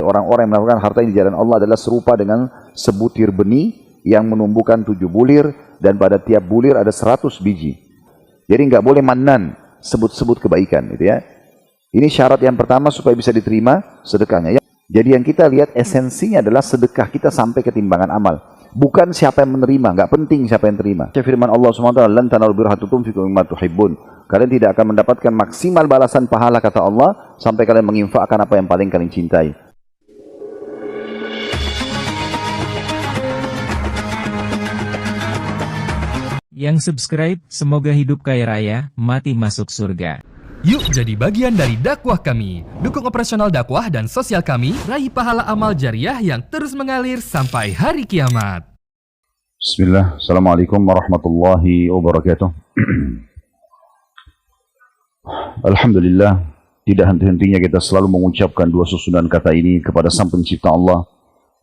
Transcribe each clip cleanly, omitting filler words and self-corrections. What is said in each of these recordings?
orang-orang yang melakukan harta ini di jalan Allah adalah serupa dengan sebutir benih yang menumbuhkan 7 bulir dan pada tiap bulir ada 100 biji. Jadi nggak boleh mannan, sebut-sebut kebaikan gitu ya. Ini syarat yang pertama supaya bisa diterima sedekahnya. Jadi yang kita lihat esensinya adalah sedekah kita sampai ke timbangan amal. Bukan siapa yang menerima, nggak penting siapa yang terima. Firman Allah SWT, "Lan tanalul birra hatta tunfiqu mimma tuhibbun." Kalian tidak akan mendapatkan maksimal balasan pahala kata Allah sampai kalian menginfakkan apa yang paling kalian cintai. Yang subscribe, semoga hidup kaya raya, mati masuk surga. Yuk jadi bagian dari dakwah kami. Dukung operasional dakwah dan sosial kami, raih pahala amal jariah yang terus mengalir sampai hari kiamat. Bismillah, Assalamualaikum warahmatullahi wabarakatuh. Alhamdulillah, tidak henti-hentinya kita selalu mengucapkan dua susunan kata ini kepada Sang Pencipta Allah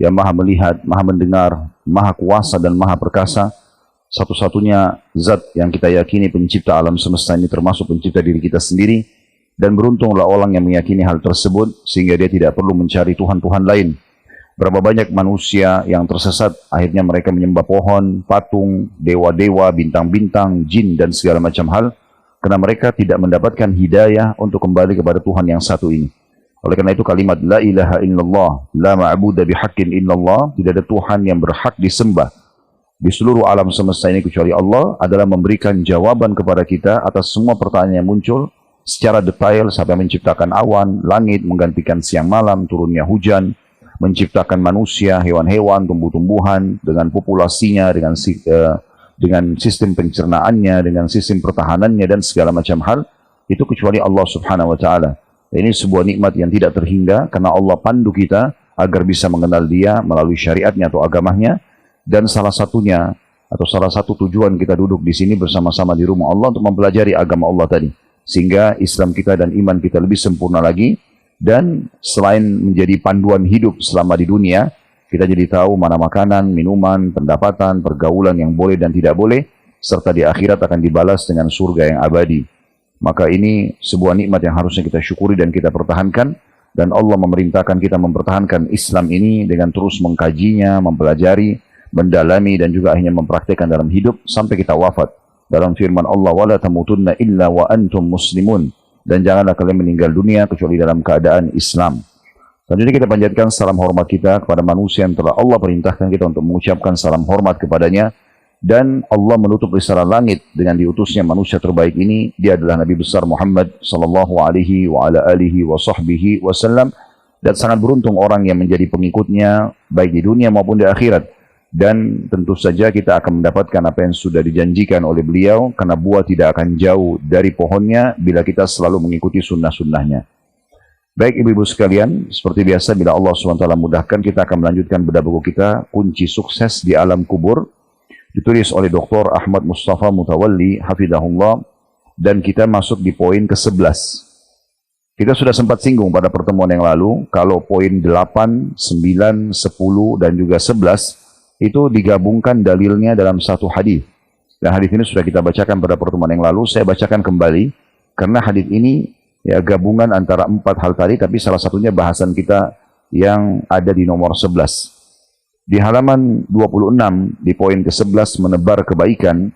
yang Maha Melihat, Maha Mendengar, Maha Kuasa dan Maha Perkasa. Satu-satunya zat yang kita yakini pencipta alam semesta ini termasuk pencipta diri kita sendiri, dan beruntunglah orang yang meyakini hal tersebut sehingga dia tidak perlu mencari Tuhan-Tuhan lain. Berapa banyak manusia yang tersesat, akhirnya mereka menyembah pohon, patung, dewa-dewa, bintang-bintang, jin dan segala macam hal, karena mereka tidak mendapatkan hidayah untuk kembali kepada Tuhan yang satu ini. Oleh karena itu kalimat la ilaha illallah, la ma'budu bihaqqin illallah, tidak ada Tuhan yang berhak disembah di seluruh alam semesta ini kecuali Allah, adalah memberikan jawaban kepada kita atas semua pertanyaan yang muncul secara detail sampai menciptakan awan, langit, menggantikan siang malam, turunnya hujan, menciptakan manusia, hewan-hewan, tumbuh-tumbuhan dengan populasinya, dengan sistem pencernaannya, dengan sistem pertahanannya dan segala macam hal, itu kecuali Allah Subhanahu wa taala. Ini sebuah nikmat yang tidak terhingga karena Allah pandu kita agar bisa mengenal Dia melalui syariatnya atau agamanya. Dan salah satunya atau salah satu tujuan kita duduk di sini bersama-sama di rumah Allah untuk mempelajari agama Allah tadi, sehingga Islam kita dan iman kita lebih sempurna lagi, dan selain menjadi panduan hidup selama di dunia, kita jadi tahu mana makanan, minuman, pendapatan, pergaulan yang boleh dan tidak boleh, serta di akhirat akan dibalas dengan surga yang abadi. Maka ini sebuah nikmat yang harusnya kita syukuri dan kita pertahankan, dan Allah memerintahkan kita mempertahankan Islam ini dengan terus mengkajinya, mempelajari, mendalami dan juga akhirnya mempraktikkan dalam hidup sampai kita wafat. Dalam firman Allah, wala tamutunna illa wa antum muslimun, dan janganlah kalian meninggal dunia kecuali dalam keadaan Islam. Selanjutnya kita panjatkan salam hormat kita kepada manusia yang telah Allah perintahkan kita untuk mengucapkan salam hormat kepadanya, dan Allah menutup risalah langit dengan diutusnya manusia terbaik ini. Dia adalah Nabi besar Muhammad sallallahu alaihi wa ala alihi wa sahbihi wasallam, dan sangat beruntung orang yang menjadi pengikutnya baik di dunia maupun di akhirat. Dan tentu saja kita akan mendapatkan apa yang sudah dijanjikan oleh beliau, karena buah tidak akan jauh dari pohonnya bila kita selalu mengikuti sunnah-sunnahnya. Baik ibu-ibu sekalian, seperti biasa bila Allah SWT mudahkan, kita akan melanjutkan bedah buku kita Kunci Sukses di Alam Kubur, ditulis oleh Dr. Ahmad Mustafa Mutawalli hafidahullah, dan kita masuk di poin ke-11. Kita sudah sempat singgung pada pertemuan yang lalu kalau poin 8, 9, 10 dan juga 11 itu digabungkan dalilnya dalam satu hadis. Dan hadis ini sudah kita bacakan pada pertemuan yang lalu. Saya bacakan kembali karena hadis ini ya gabungan antara 4 hal tadi, tapi salah satunya bahasan kita yang ada di nomor 11. Di halaman 26 di poin ke-11 menebar kebaikan,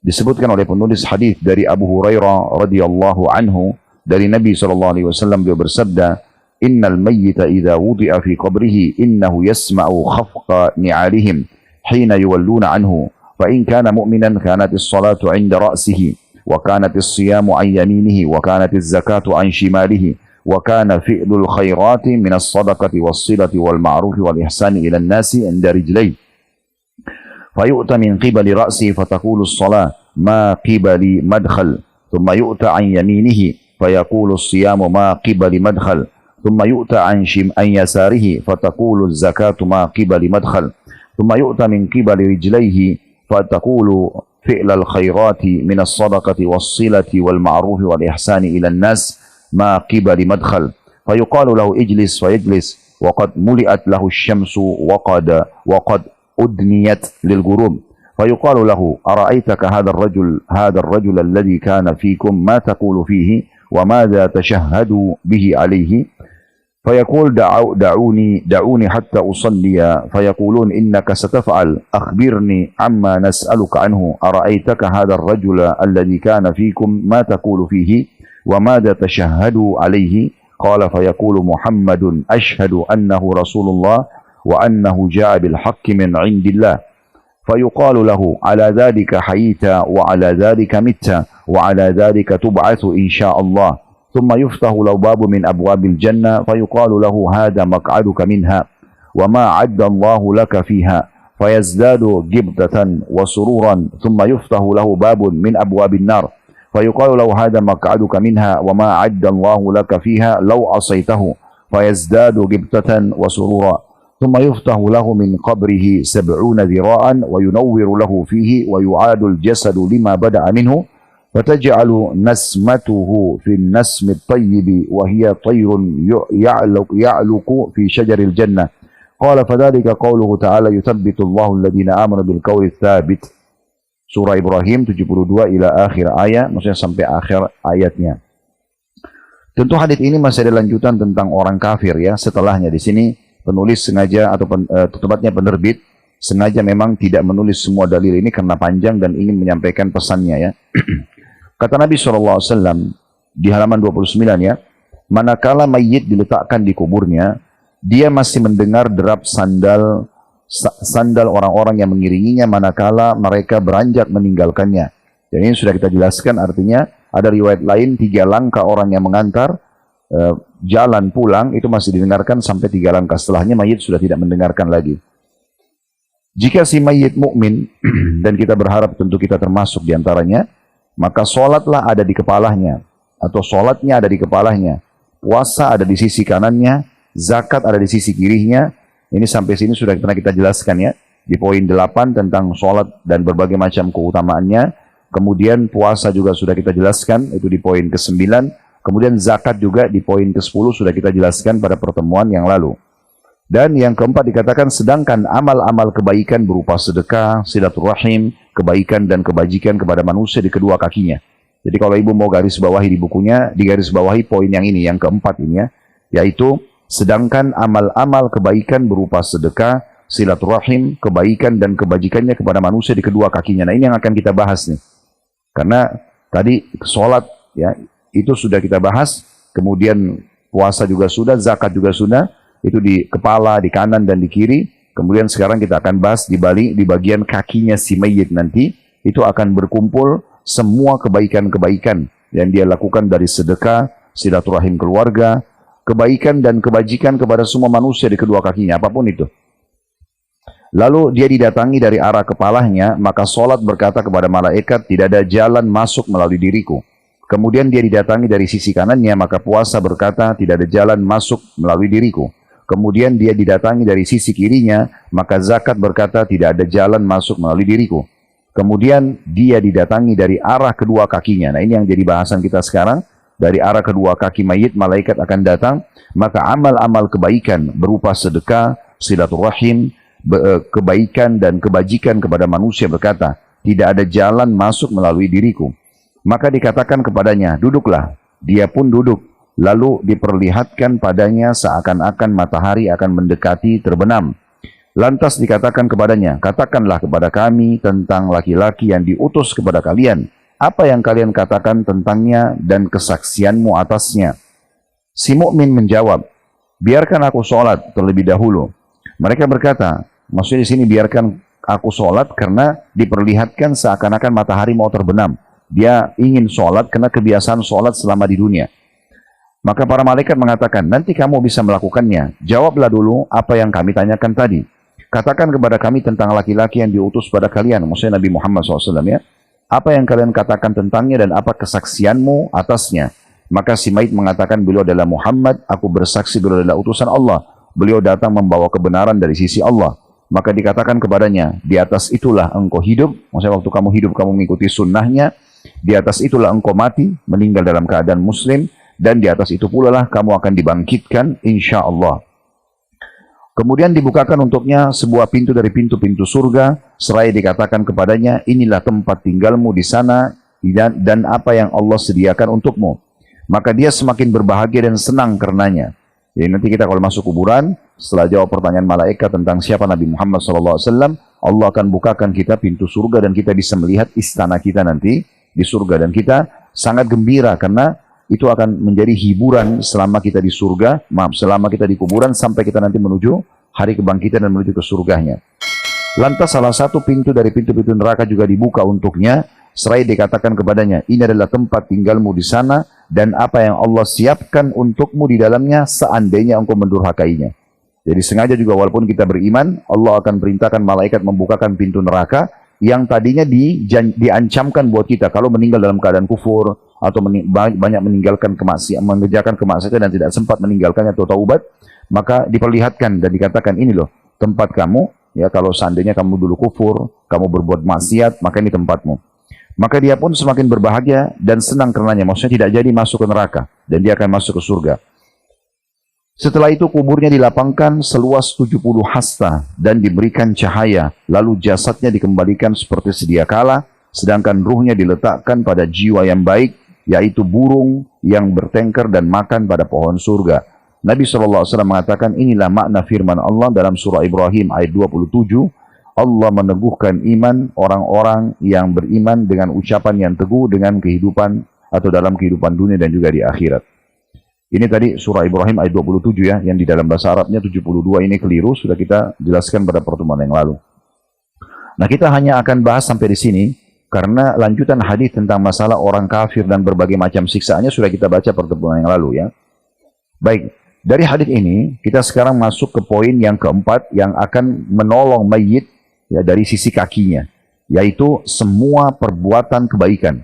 disebutkan oleh penulis hadis dari Abu Hurairah radhiyallahu anhu dari Nabi SAW, beliau bersabda, innal mayyita idza wudi'a fi qabrihi innahu yasma'u khafqa ni'alihim hina yuwalluna anhu fa in kana mu'minan kanatis salatu 'inda ra'sihi wa kanatis siyamu 'an yaminihi wa kanatiz zakatu 'an shimalihi wa kana fi'lul khairati minas sadaqati was silati wal ma'rufi wal ihsani ila an-nasi 'inda rijlayhi fa yu'ta min qibali ra'sihi fa taqulu as-salah ma qibali madkhal thumma yu'ta 'an yaminihi fa yaqulu as-siyamu ma qibali madkhal ثم يؤتى عن يساره فتقول الزكاة ما قبل مدخل ثم يؤتى من قبل رجليه فتقول فعل الخيرات من الصدقة والصلة والمعروف والإحسان إلى الناس ما قبل مدخل فيقال له اجلس فيجلس وقد ملئت له الشمس وقد أدنيت للغروب فيقال له أرأيتك هذا الرجل الذي كان فيكم ما تقول فيه وماذا تشهد به عليه فيقول دعوني حتى أصلي فيقولون إنك ستفعل أخبرني عما نسألك عنه أرأيتك هذا الرجل الذي كان فيكم ما تقول فيه وماذا تشهد عليه قال فيقول محمد أشهد أنه رسول الله وأنه جاء بالحق من عند الله فيقال له على ذلك حييت وعلى ذلك مت وعلى ذلك تبعث إن شاء الله ثم يفتح له باب من أبواب الجنة فيقال له هذا مقعدك منها وما عد الله لك فيها فيزداد جبدة وسرورا ثم يفتح له باب من أبواب النار فيقال له هذا مقعدك منها وما عد الله لك فيها لو عصيته فيزداد جبدة وسرورا ثم يفتح له من قبره 70 ذراعا وينور له فيه ويعاد الجسد لما بدأ منه فتجعل نسمته في النسم الطيب وهي طير يعلق في شجر الجنة قال فذلك قوله تعالى يثبت الله الذين آمنوا بالقول الثابت Surah Ibrahim 72 ila akhir ayat, maksudnya sampai akhir ayatnya. Tentu hadis ini masih ada lanjutan tentang orang kafir ya. Setelahnya di sini penulis sengaja atau tepatnya penerbit sengaja memang tidak menulis semua dalil ini karena panjang dan ingin menyampaikan pesannya ya. Kata Nabi SAW di halaman 29 ya, manakala mayit diletakkan di kuburnya, dia masih mendengar derap sandal orang-orang yang mengiringinya manakala mereka beranjak meninggalkannya. Dan ini sudah kita jelaskan, artinya ada riwayat lain 3 langkah orang yang mengantar jalan pulang itu masih didengarkan sampai 3 langkah, setelahnya mayit sudah tidak mendengarkan lagi. Jika si mayit mukmin dan kita berharap tentu kita termasuk diantaranya, maka sholatlah ada di kepalanya atau sholatnya ada di kepalanya, puasa ada di sisi kanannya, zakat ada di sisi kirinya. Ini sampai sini sudah pernah kita jelaskan ya, di poin 8 tentang sholat dan berbagai macam keutamaannya. Kemudian puasa juga sudah kita jelaskan, itu di poin ke-9. Kemudian zakat juga di poin ke-10 sudah kita jelaskan pada pertemuan yang lalu. Dan yang keempat dikatakan, sedangkan amal-amal kebaikan berupa sedekah, silaturahim, kebaikan dan kebajikan kepada manusia di kedua kakinya. Jadi kalau ibu mau garis bawahi di bukunya, digaris bawahi poin yang ini, yang keempat ini ya, yaitu sedangkan amal-amal kebaikan berupa sedekah, silaturahim, kebaikan dan kebajikannya kepada manusia di kedua kakinya. Nah ini yang akan kita bahas nih. Karena tadi sholat ya, itu sudah kita bahas, kemudian puasa juga sudah, zakat juga sudah, itu di kepala, di kanan dan di kiri. Kemudian sekarang kita akan bahas di bagian kakinya si mayit nanti, itu akan berkumpul semua kebaikan-kebaikan yang dia lakukan dari sedekah, silaturahim keluarga, kebaikan dan kebajikan kepada semua manusia di kedua kakinya, apapun itu. Lalu dia didatangi dari arah kepalanya, maka sholat berkata kepada malaikat, tidak ada jalan masuk melalui diriku. Kemudian dia didatangi dari sisi kanannya, maka puasa berkata, tidak ada jalan masuk melalui diriku. Kemudian dia didatangi dari sisi kirinya, maka zakat berkata, tidak ada jalan masuk melalui diriku. Kemudian dia didatangi dari arah kedua kakinya. Nah ini yang jadi bahasan kita sekarang. Dari arah kedua kaki mayit, malaikat akan datang, maka amal-amal kebaikan berupa sedekah, silaturahim, kebaikan dan kebajikan kepada manusia berkata, tidak ada jalan masuk melalui diriku. Maka dikatakan kepadanya, duduklah. Dia pun duduk. Lalu diperlihatkan padanya seakan-akan matahari akan mendekati terbenam. Lantas dikatakan kepadanya, katakanlah kepada kami tentang laki-laki yang diutus kepada kalian. Apa yang kalian katakan tentangnya dan kesaksianmu atasnya? Si mukmin menjawab, biarkan aku sholat terlebih dahulu. Mereka berkata, maksudnya di sini biarkan aku sholat karena diperlihatkan seakan-akan matahari mau terbenam. Dia ingin sholat karena kebiasaan sholat selama di dunia. Maka para malaikat mengatakan, nanti kamu bisa melakukannya. Jawablah dulu apa yang kami tanyakan tadi. Katakan kepada kami tentang laki-laki yang diutus pada kalian, maksudnya Nabi Muhammad SAW ya. Apa yang kalian katakan tentangnya dan apa kesaksianmu atasnya? Maka si mayit mengatakan, beliau adalah Muhammad, aku bersaksi beliau adalah utusan Allah. Beliau datang membawa kebenaran dari sisi Allah. Maka dikatakan kepadanya, di atas itulah engkau hidup, maksudnya waktu kamu hidup kamu mengikuti sunnahnya, di atas itulah engkau mati, meninggal dalam keadaan muslim, dan di atas itu pula lah kamu akan dibangkitkan insya Allah. Kemudian dibukakan untuknya sebuah pintu dari pintu-pintu surga, seraya dikatakan kepadanya, inilah tempat tinggalmu di sana dan apa yang Allah sediakan untukmu. Maka dia semakin berbahagia dan senang karenanya. Jadi nanti kita kalau masuk kuburan, setelah jawab pertanyaan malaikat tentang siapa Nabi Muhammad SAW, Allah akan bukakan kita pintu surga dan kita bisa melihat istana kita nanti di surga. Dan kita sangat gembira karena itu akan menjadi hiburan selama kita di surga, selama kita di kuburan sampai kita nanti menuju hari kebangkitan dan menuju ke surganya. Lantas salah satu pintu dari pintu-pintu neraka juga dibuka untuknya, seraya dikatakan kepadanya, ini adalah tempat tinggalmu di sana dan apa yang Allah siapkan untukmu di dalamnya seandainya engkau mendurhakainya. Jadi sengaja juga walaupun kita beriman, Allah akan perintahkan malaikat membukakan pintu neraka yang tadinya diancamkan buat kita kalau meninggal dalam keadaan kufur atau banyak meninggalkan kemaksiatan, mengerjakan kemaksiatan dan tidak sempat meninggalkannya atau taubat, maka diperlihatkan dan dikatakan ini loh tempat kamu. Ya, kalau seandainya kamu dulu kufur, kamu berbuat maksiat, maka ini tempatmu. Maka dia pun semakin berbahagia dan senang karenanya. Maksudnya tidak jadi masuk ke neraka dan dia akan masuk ke surga. Setelah itu kuburnya dilapangkan seluas 70 hasta dan diberikan cahaya. Lalu jasadnya dikembalikan seperti sedia kala, sedangkan ruhnya diletakkan pada jiwa yang baik, yaitu burung yang bertengker dan makan pada pohon surga. Nabi SAW mengatakan inilah makna firman Allah dalam surah Ibrahim ayat 27. Allah meneguhkan iman orang-orang yang beriman dengan ucapan yang teguh dengan kehidupan atau dalam kehidupan dunia dan juga di akhirat. Ini tadi surah Ibrahim ayat 27 ya, yang di dalam bahasa Arabnya 72 ini keliru, sudah kita jelaskan pada pertemuan yang lalu. Nah, kita hanya akan bahas sampai di sini karena lanjutan hadis tentang masalah orang kafir dan berbagai macam siksaannya sudah kita baca pertemuan yang lalu ya. Baik. Dari hadis ini, kita sekarang masuk ke poin yang keempat yang akan menolong mayit ya, dari sisi kakinya, yaitu semua perbuatan kebaikan.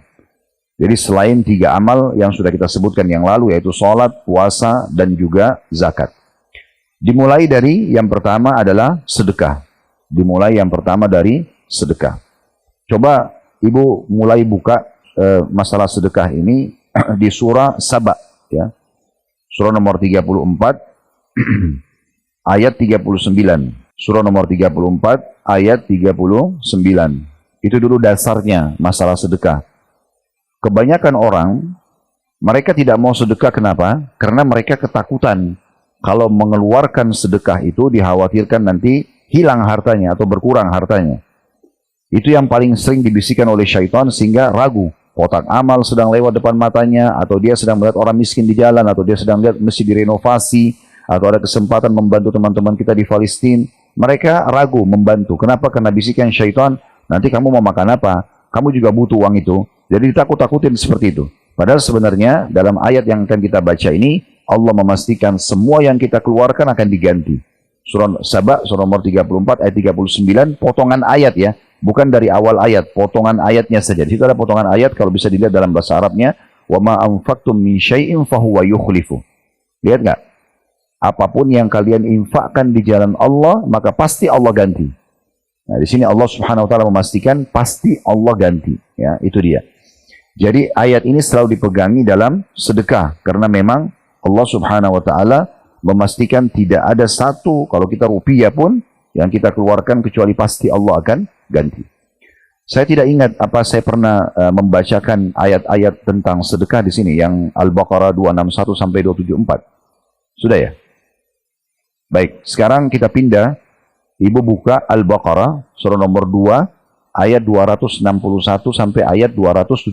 Jadi selain 3 amal yang sudah kita sebutkan yang lalu, yaitu sholat, puasa, dan juga zakat. Dimulai dari yang pertama adalah sedekah. Dimulai yang pertama dari sedekah. Coba Ibu mulai buka masalah sedekah ini di surah Saba ya. Surah nomor 34 ayat 39. Surah nomor 34 ayat 39. Itu dulu dasarnya masalah sedekah. Kebanyakan orang mereka tidak mau sedekah, kenapa? Karena mereka ketakutan kalau mengeluarkan sedekah itu dikhawatirkan nanti hilang hartanya atau berkurang hartanya. Itu yang paling sering dibisikkan oleh syaitan sehingga ragu. Kotak amal sedang lewat depan matanya, atau dia sedang melihat orang miskin di jalan, atau dia sedang lihat masjid direnovasi, atau ada kesempatan membantu teman-teman kita di Palestina. Mereka ragu membantu. Kenapa? Karena bisikan syaitan, nanti kamu mau makan apa? Kamu juga butuh uang itu. Jadi ditakut-takutin seperti itu. Padahal sebenarnya dalam ayat yang akan kita baca ini, Allah memastikan semua yang kita keluarkan akan diganti. Surah Saba, surah nomor 34, ayat 39, potongan ayat ya. Bukan dari awal ayat, potongan ayatnya saja. Di situ ada potongan ayat, kalau bisa dilihat dalam bahasa Arabnya, وَمَا أَنْفَقْتُمْ مِنْ شَيْءٍ فَهُوَ يُخْلِفُ. Lihat nggak? Apapun yang kalian infakkan di jalan Allah, maka pasti Allah ganti. Nah, di sini Allah Subhanahu wa taala memastikan pasti Allah ganti, ya, itu dia. Jadi ayat ini selalu dipegangi dalam sedekah karena memang Allah Subhanahu wa taala memastikan tidak ada satu kalau kita rupiah pun yang kita keluarkan kecuali pasti Allah akan ganti. Saya tidak ingat apa saya pernah membacakan ayat-ayat tentang sedekah di sini yang Al-Baqarah 261 sampai 274. Sudah ya? Baik, sekarang kita pindah. Ibu buka Al-Baqarah surah nomor 2 ayat 261 sampai ayat 274.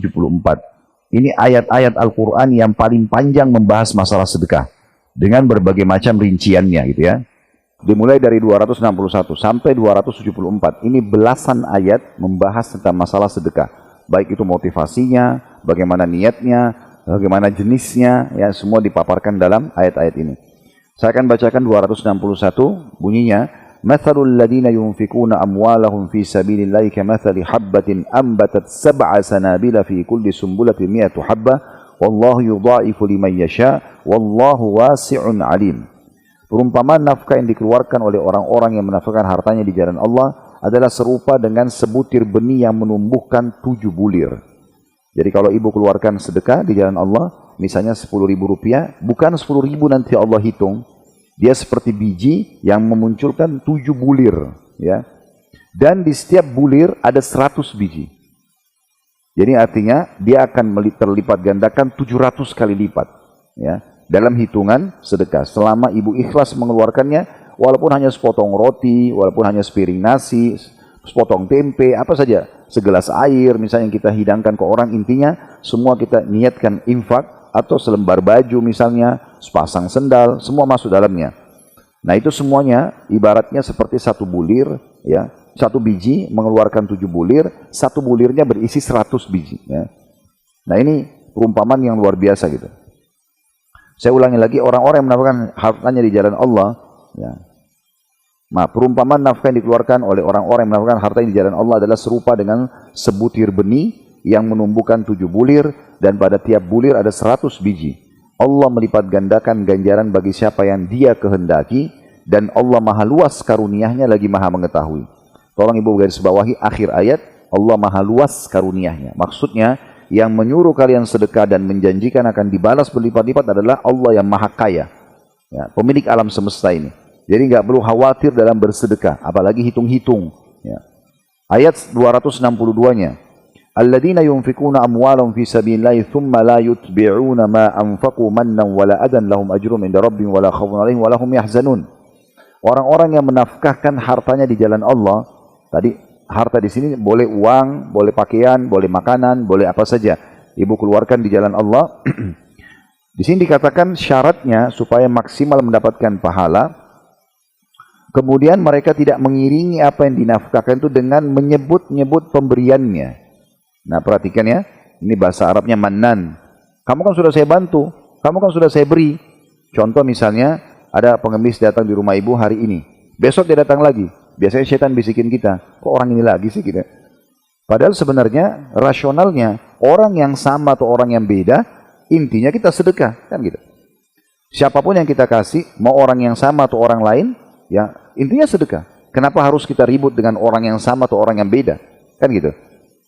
Ini ayat-ayat Al-Qur'an yang paling panjang membahas masalah sedekah dengan berbagai macam rinciannya gitu ya. Dimulai dari 261 sampai 274. Ini belasan ayat membahas tentang masalah sedekah. Baik itu motivasinya, bagaimana niatnya, bagaimana jenisnya, ya semua dipaparkan dalam ayat-ayat ini. Saya akan bacakan 261 bunyinya. Mathalul ladina yunfikuna amwalahum fi sabilillahi kamathali habbatin ambatat sab'a sanabila fi kulli sumbulatin mi'atu habba wallahu yudha'ifu liman yasha wallahu wasi'un alim. Perumpamaan nafkah yang dikeluarkan oleh orang-orang yang menafkahkan hartanya di jalan Allah adalah serupa dengan sebutir benih yang menumbuhkan 7 bulir. Jadi kalau ibu keluarkan sedekah di jalan Allah, misalnya 10.000 rupiah, bukan 10.000 nanti Allah hitung. Dia seperti biji yang memunculkan 7 bulir. Ya. Dan di setiap bulir ada 100 biji. Jadi artinya dia akan terlipat gandakan 700 kali lipat. Ya. dalam hitungan sedekah. Selama ibu ikhlas mengeluarkannya, walaupun hanya sepotong roti, walaupun hanya sepiring nasi, sepotong tempe, apa saja, segelas air misalnya yang kita hidangkan ke orang, intinya semua kita niatkan infak, atau selembar baju misalnya, sepasang sendal, semua masuk dalamnya. Nah itu semuanya ibaratnya seperti satu bulir, ya, satu biji mengeluarkan 7 bulir, satu bulirnya berisi 100 biji. Ya. Nah ini perumpamaan yang luar biasa gitu. Saya ulangi lagi, orang-orang yang menafkahkan hartanya di jalan Allah, ya. Nah, perumpamaan nafkah yang dikeluarkan oleh orang-orang yang menafkahkan hartanya di jalan Allah adalah serupa dengan sebutir benih yang menumbuhkan 7 bulir, dan pada tiap bulir ada 100 biji. Allah melipat gandakan ganjaran bagi siapa yang Dia kehendaki, dan Allah maha luas karunia-Nya lagi maha mengetahui. Tolong ibu garis bawahi akhir ayat, Allah maha luas karunia-Nya. Maksudnya, yang menyuruh kalian sedekah dan menjanjikan akan dibalas berlipat-lipat adalah Allah yang maha kaya, ya, pemilik alam semesta ini. Jadi nggak perlu khawatir dalam bersedekah, apalagi hitung-hitung. Ya. Ayat 262-nya, alladzina yunfikuna amwalahum fi sabilillahi thumma la yutbi'una ma anfaqu mannan wala adan lahum ajrum inda rabbihim wala khaufun 'alaihim wala hum yahzanun. Orang-orang yang menafkahkan hartanya di jalan Allah, tadi harta di sini boleh uang, boleh pakaian, boleh makanan, boleh apa saja. Ibu keluarkan di jalan Allah. Di sini dikatakan syaratnya supaya maksimal mendapatkan pahala. Kemudian mereka tidak mengiringi apa yang dinafkahkan itu dengan menyebut-nyebut pemberiannya. Nah perhatikan ya, ini bahasa Arabnya mannan. Kamu kan sudah saya bantu, kamu kan sudah saya beri. Contoh misalnya, ada pengemis datang di rumah ibu hari ini. Besok dia datang lagi. Biasanya setan bisikin kita, kok orang ini lagi sih kita? Padahal sebenarnya rasionalnya, orang yang sama atau orang yang beda, intinya kita sedekah, kan gitu. Siapapun yang kita kasih, mau orang yang sama atau orang lain, ya intinya sedekah. Kenapa harus kita ribut dengan orang yang sama atau orang yang beda? Kan gitu.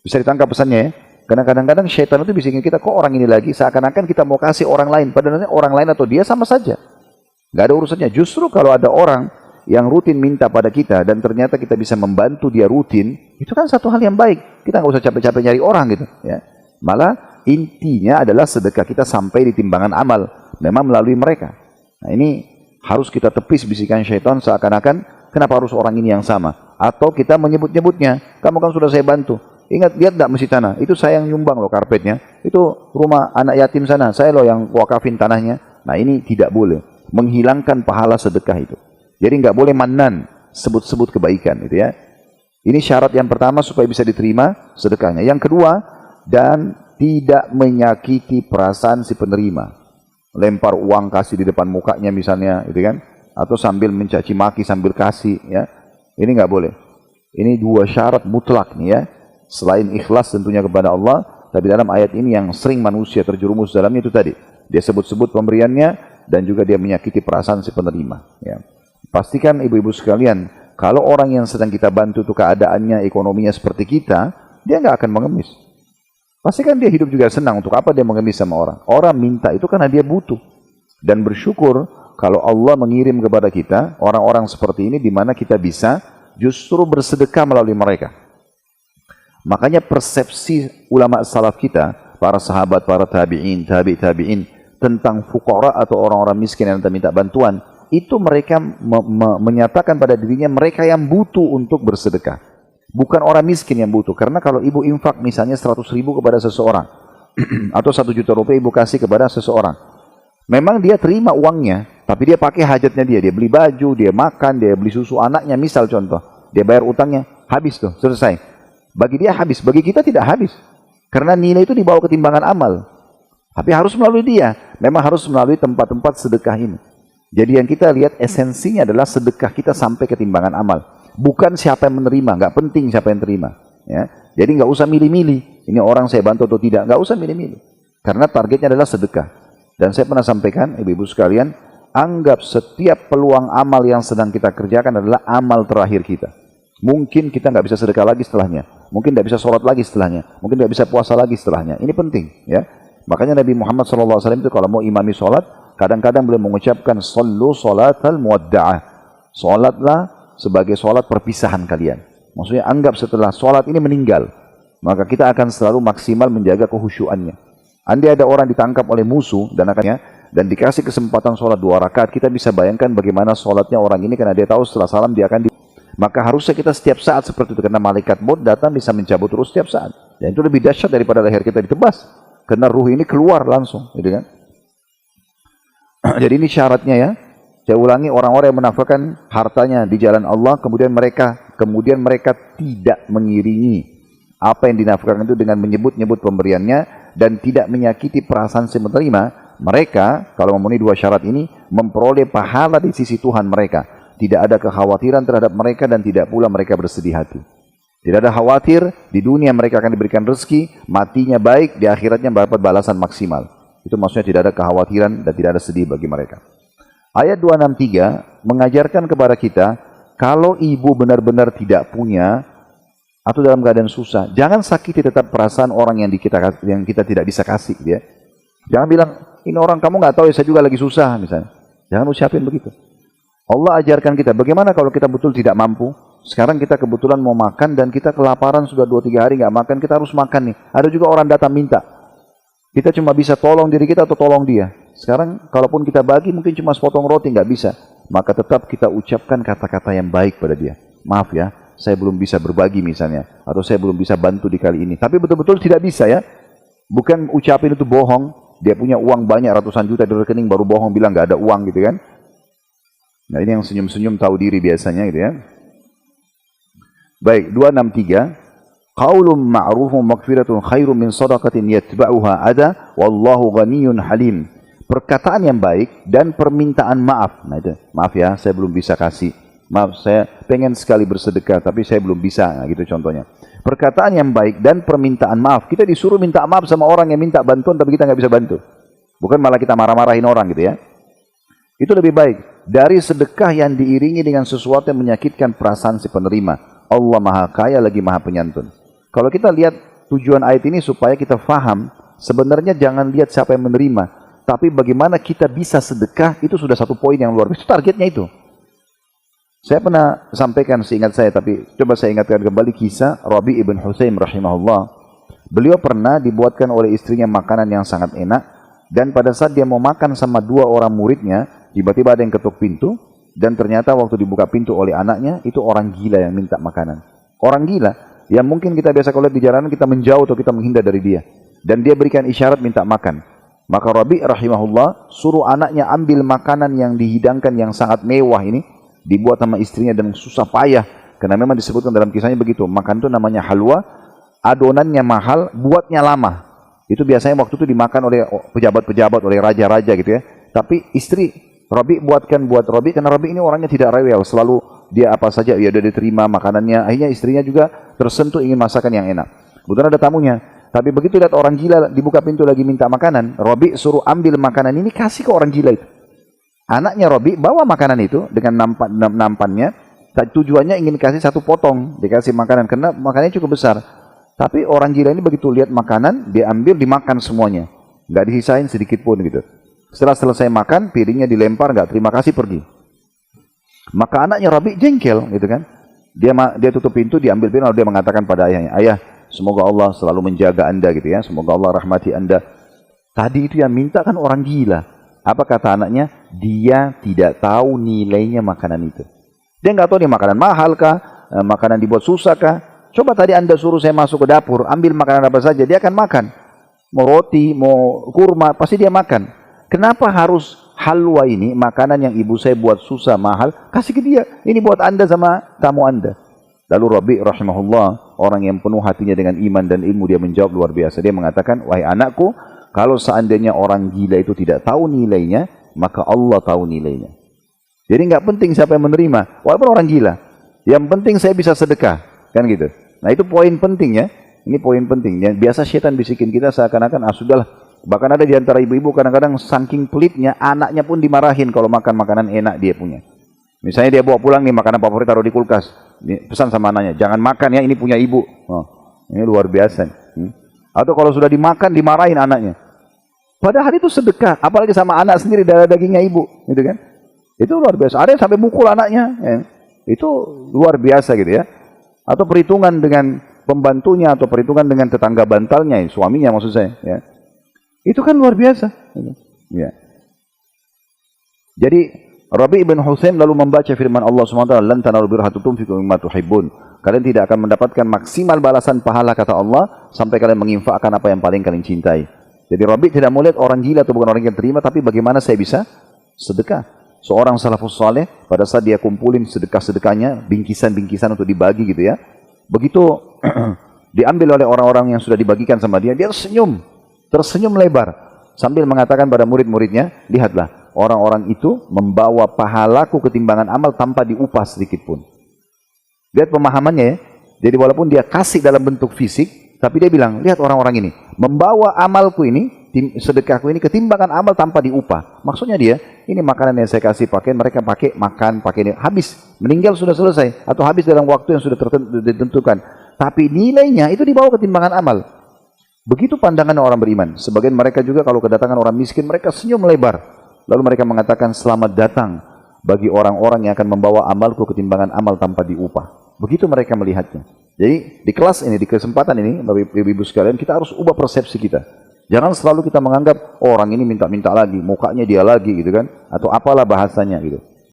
Bisa ditangkap pesannya ya? Karena kadang-kadang syaitan itu bisikin kita, kok orang ini lagi? Seakan-akan kita mau kasih orang lain, padahal orang lain atau dia sama saja. Gak ada urusannya. Justru kalau ada orang yang rutin minta pada kita dan ternyata kita bisa membantu dia rutin, itu kan satu hal yang baik. Kita nggak usah capek-capek nyari orang gitu. Ya. Malah intinya adalah sedekah kita sampai di timbangan amal, memang melalui mereka. Nah ini harus kita tepis bisikan syaitan seakan-akan kenapa harus orang ini yang sama? Atau kita menyebut-nyebutnya, kamu kan sudah saya bantu. Ingat, lihat tidak masjid tanah, itu saya yang nyumbang loh karpetnya. Itu rumah anak yatim sana, saya loh yang wakafin tanahnya. Nah ini tidak boleh, menghilangkan pahala sedekah itu. Jadi nggak boleh mannan, sebut-sebut kebaikan gitu ya. Ini syarat yang pertama supaya bisa diterima sedekahnya. Yang kedua, dan tidak menyakiti perasaan si penerima. Lempar uang kasih di depan mukanya misalnya, gitu kan? Atau sambil mencaci maki sambil kasih, ya. Ini nggak boleh. Ini 2 syarat mutlak nih ya. Selain ikhlas tentunya kepada Allah, tapi dalam ayat ini yang sering manusia terjerumus dalamnya itu tadi. Dia sebut-sebut pemberiannya dan juga dia menyakiti perasaan si penerima, ya. Pastikan ibu-ibu sekalian, kalau orang yang sedang kita bantu itu keadaannya, ekonominya seperti kita, dia nggak akan mengemis. Pastikan dia hidup juga senang. Untuk apa dia mengemis sama orang? Orang minta itu karena dia butuh. Dan bersyukur kalau Allah mengirim kepada kita orang-orang seperti ini di mana kita bisa justru bersedekah melalui mereka. Makanya persepsi ulama salaf kita, para sahabat, para tabi'in, tabi'in, tentang fuqara atau orang-orang miskin yang minta bantuan, itu mereka menyatakan pada dirinya mereka yang butuh untuk bersedekah. Bukan orang miskin yang butuh. Karena kalau ibu infak misalnya 100.000 kepada seseorang, atau 1 juta rupiah ibu kasih kepada seseorang, memang dia terima uangnya, tapi dia pakai hajatnya dia beli baju, dia makan, dia beli susu anaknya, misal contoh, dia bayar utangnya, habis tuh, selesai. Bagi dia habis, bagi kita tidak habis. Karena nilai itu dibawa ke timbangan amal. Tapi harus melalui dia, memang harus melalui tempat-tempat sedekah ini. Jadi yang kita lihat esensinya adalah sedekah kita sampai ke timbangan amal. Bukan siapa yang menerima, nggak penting siapa yang terima. Ya. Jadi nggak usah milih-milih, ini orang saya bantu atau tidak, nggak usah milih-milih. Karena targetnya adalah sedekah. Dan saya pernah sampaikan, ibu-ibu sekalian, anggap setiap peluang amal yang sedang kita kerjakan adalah amal terakhir kita. Mungkin kita nggak bisa sedekah lagi setelahnya, mungkin nggak bisa sholat lagi setelahnya, mungkin nggak bisa puasa lagi setelahnya. Ini penting, ya. Makanya Nabi Muhammad SAW itu kalau mau imami sholat, kadang-kadang beliau mengucapkan sallu salatal muwadda'ah. Salatlah sebagai salat perpisahan kalian. Maksudnya anggap setelah salat ini meninggal, maka kita akan selalu maksimal menjaga kehusyuannya. Andai ada orang ditangkap oleh musuh dan akhirnya dan dikasih kesempatan sholat 2 rakaat, kita bisa bayangkan bagaimana sholatnya orang ini karena dia tahu setelah salam dia akan maka harusnya kita setiap saat seperti itu, karena malaikat maut datang bisa mencabut terus setiap saat. Dan itu lebih dahsyat daripada leher kita ditebas, karena ruh ini keluar langsung, gitu kan? Jadi ini syaratnya ya. Saya ulangi, orang-orang yang menafkahkan hartanya di jalan Allah, kemudian mereka tidak mengiringi apa yang dinafkahkan itu dengan menyebut-nyebut pemberiannya dan tidak menyakiti perasaan si penerima, mereka kalau memenuhi 2 syarat ini memperoleh pahala di sisi Tuhan mereka. Tidak ada kekhawatiran terhadap mereka dan tidak pula mereka bersedih hati. Tidak ada khawatir, di dunia mereka akan diberikan rezeki, matinya baik, di akhiratnya mendapat balasan maksimal. Itu maksudnya tidak ada kekhawatiran dan tidak ada sedih bagi mereka. Ayat 263 mengajarkan kepada kita, kalau ibu benar-benar tidak punya atau dalam keadaan susah, jangan sakiti tetap perasaan orang yang kita tidak bisa kasih. Ya. Jangan bilang, ini orang kamu nggak tahu ya, saya juga lagi susah misalnya. Jangan ucapin begitu. Allah ajarkan kita, bagaimana kalau kita betul tidak mampu, sekarang kita kebetulan mau makan dan kita kelaparan sudah 2-3 hari nggak makan, kita harus makan nih. Ada juga orang datang minta. Kita cuma bisa tolong diri kita atau tolong dia. Sekarang kalaupun kita bagi mungkin cuma sepotong roti, nggak bisa. Maka tetap kita ucapkan kata-kata yang baik pada dia. Maaf ya, saya belum bisa berbagi misalnya. Atau saya belum bisa bantu di kali ini. Tapi betul-betul tidak bisa ya. Bukan ucapin itu bohong. Dia punya uang banyak ratusan juta di rekening baru bohong bilang nggak ada uang gitu kan. Nah ini yang senyum-senyum tahu diri biasanya gitu ya. Baik, 263. Qaulun ma'rufun maghfiratun khairum min shadaqatin yatba'uha adha wallahu ghaniyyun halim. Perkataan yang baik dan permintaan maaf. Nah itu, maaf ya, saya belum bisa kasih. Maaf, saya pengen sekali bersedekah tapi saya belum bisa. Nah, gitu contohnya. Perkataan yang baik dan permintaan maaf. Kita disuruh minta maaf sama orang yang minta bantuan tapi kita nggak bisa bantu. Bukan malah kita marah-marahin orang gitu ya. Itu lebih baik dari sedekah yang diiringi dengan sesuatu yang menyakitkan perasaan si penerima. Allah Maha Kaya lagi Maha Penyantun. Kalau kita lihat tujuan ayat ini supaya kita faham, sebenarnya jangan lihat siapa yang menerima, tapi bagaimana kita bisa sedekah, itu sudah satu poin yang luar biasa. Itu targetnya itu. Saya pernah sampaikan seingat saya, tapi coba saya ingatkan kembali kisah Rabi ibn Husaim rahimahullah. Beliau pernah dibuatkan oleh istrinya makanan yang sangat enak, dan pada saat dia mau makan sama 2 orang muridnya, tiba-tiba ada yang ketuk pintu, dan ternyata waktu dibuka pintu oleh anaknya, itu orang gila yang minta makanan. Orang gila, yang mungkin kita biasa kalau lihat di jalanan, kita menjauh atau kita menghindar dari dia. Dan dia berikan isyarat minta makan. Maka Rabi rahimahullah suruh anaknya ambil makanan yang dihidangkan yang sangat mewah ini, dibuat sama istrinya dan susah payah. Karena memang disebutkan dalam kisahnya begitu. Makan itu namanya halwa, adonannya mahal, buatnya lama. Itu biasanya waktu itu dimakan oleh pejabat-pejabat, oleh raja-raja gitu ya. Tapi istri Rabi buatkan buat Rabi, karena Rabi ini orangnya tidak rewel, selalu dia apa saja ya udah diterima makanannya. Akhirnya istrinya juga tersentuh ingin masakan yang enak. Kebetulan ada tamunya, tapi begitu lihat orang gila dibuka pintu lagi minta makanan, Rabi suruh ambil makanan ini kasih ke orang gila itu. Anaknya Rabi bawa makanan itu dengan nampannya, tujuannya ingin kasih 1 potong, dikasih makanan karena makanannya cukup besar. Tapi orang gila ini begitu lihat makanan, dia ambil dimakan semuanya, nggak disisain sedikit pun gitu. Setelah selesai makan, piringnya dilempar, nggak terima kasih, pergi. Maka anaknya Rabi jengkel, gitu kan? Dia tutup pintu, diambil piring, lalu dia mengatakan pada ayahnya, ayah, semoga Allah selalu menjaga anda, gitu ya. Semoga Allah rahmati anda. Tadi itu yang minta kan orang gila. Apa kata anaknya? Dia tidak tahu nilainya makanan itu. Dia nggak tahu nih makanan mahal kah, makanan dibuat susah kah. Coba tadi anda suruh saya masuk ke dapur, ambil makanan apa saja, dia akan makan. Mau roti, mau kurma, pasti dia makan. Kenapa harus halwa ini, makanan yang ibu saya buat susah, mahal, kasih ke dia. Ini buat anda sama tamu anda. Lalu Rabi rahimahullah, orang yang penuh hatinya dengan iman dan ilmu, dia menjawab luar biasa. Dia mengatakan, wahai anakku, kalau seandainya orang gila itu tidak tahu nilainya, maka Allah tahu nilainya. Jadi nggak penting siapa yang menerima, walaupun orang gila. Yang penting saya bisa sedekah, kan gitu. Nah itu poin pentingnya. Ini poin penting. Yang biasa setan bisikin kita seakan-akan, sudahlah. Bahkan ada di antara ibu-ibu kadang-kadang saking pelitnya, anaknya pun dimarahin kalau makan makanan enak dia punya. Misalnya dia bawa pulang nih makanan favorit taruh di kulkas. Pesan sama anaknya, jangan makan ya, ini punya ibu. Oh, ini luar biasa. Atau kalau sudah dimakan, dimarahin anaknya. Padahal itu sedekah, apalagi sama anak sendiri, darah dagingnya ibu. Gitu kan? Itu luar biasa. Ada yang sampai mukul anaknya. Ya. Itu luar biasa gitu ya. Atau perhitungan dengan pembantunya, atau perhitungan dengan tetangga bantalnya, suaminya maksud saya. Ya. Itu kan luar biasa. Ya. Jadi Rabi' bin Husaim lalu membaca firman Allah SWT, "Lan tanalul birra hatta tunfiqu mimma tuhibbun." Kalian tidak akan mendapatkan maksimal balasan pahala kata Allah sampai kalian menginfakkan apa yang paling kalian cintai. Jadi Rabi' tidak mau lihat orang gila atau bukan orang yang terima, tapi bagaimana saya bisa sedekah. Seorang salafus saleh pada saat dia kumpulin sedekah-sedekahnya, bingkisan-bingkisan untuk dibagi gitu ya. Begitu diambil oleh orang-orang yang sudah dibagikan sama dia, dia tersenyum lebar sambil mengatakan pada murid-muridnya, "Lihatlah, orang-orang itu membawa pahalaku ketimbangan amal tanpa diupah sedikit pun." Lihat pemahamannya ya. Jadi walaupun dia kasih dalam bentuk fisik, tapi dia bilang, "Lihat orang-orang ini membawa amalku ini, sedekahku ini ketimbangan amal tanpa diupah." Maksudnya dia, ini makanan yang saya kasih pakai, mereka pakai, makan, pakai ini. Habis, meninggal sudah selesai. Atau habis dalam waktu yang sudah ditentukan. Tapi nilainya itu dibawa ketimbangan amal. Begitu pandangan orang beriman. Sebagian mereka juga kalau kedatangan orang miskin, mereka senyum lebar. Lalu mereka mengatakan, "Selamat datang bagi orang-orang yang akan membawa amalku ketimbangan amal tanpa diupah." Begitu mereka melihatnya. Jadi di kelas ini, di kesempatan ini, Bapak Ibu sekalian, kita harus ubah persepsi kita. Jangan selalu kita menganggap, oh, orang ini minta-minta lagi, mukanya dia lagi gitu kan, atau apalah bahasanya gitu.